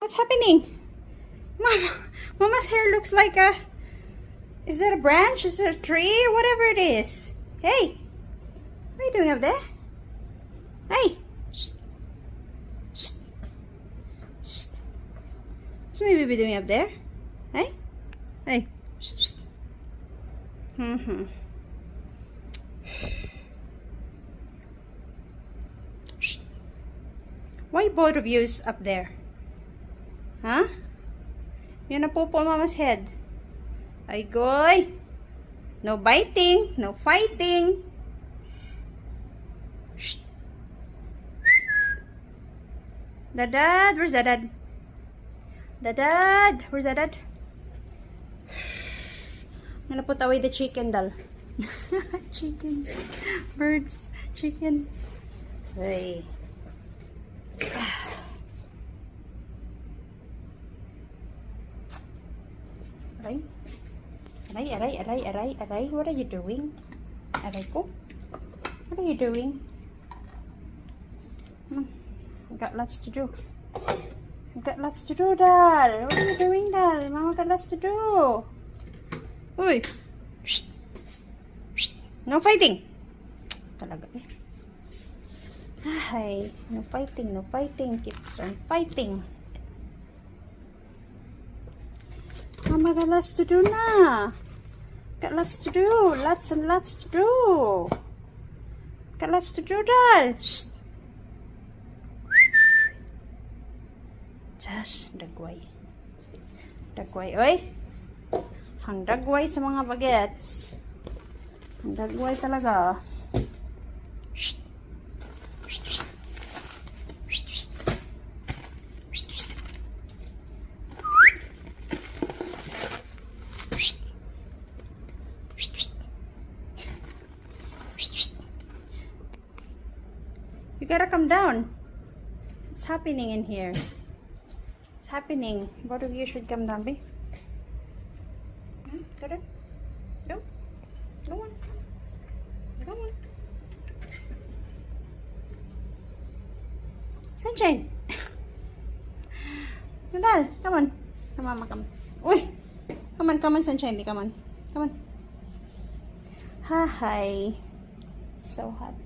What's happening? Mama's hair looks like a... Is that a branch? Is it a tree? Or whatever it is. Hey! What are you doing up there? Hey! Shh. Shh. Shh. What's my baby doing up there? Hey? Hey. Shh. Shh. Shh. Why both of you is up there? Huh? Yun na po Mama's head. Ay, goy. No biting. No fighting. Shh. Dad, where's Dad? Dad, where's Dad? I'm gonna put away the chicken, doll. Chicken. Birds. Chicken. Hey. Aray. What are you doing? Aray ko? What are you doing? I've got lots to do. I've got lots to do, doll. What are you doing, doll? Mama got lots to do. Uy! Shh! Shh! No fighting! Talaga eh. Ay, no fighting, no fighting. Keeps on fighting. Mama got lots to do na. Got lots to do. Lots and lots to do. Got lots to do, doll. Shh! Just, dagway. Dagway, oy! Ang dagway sa mga bagets. Ang dagway talaga. Shh! Shh! Shh! You gotta come down. What's happening in here? What's happening? Both of you should come down, babe. Go down. Go. Go on. Go on. Sunshine. Nadal, come on. Come on, come on. Uy! Come on, Sunshine. Come on. Come on. Hi. So hot.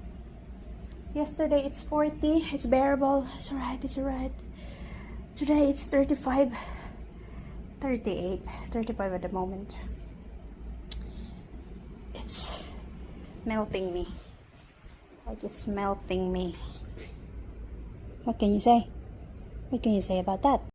Yesterday it's 40. It's bearable. It's alright. It's alright. Today it's 35. 38. 35 at the moment. It's melting me. Like it's melting me. What can you say? What can you say about that?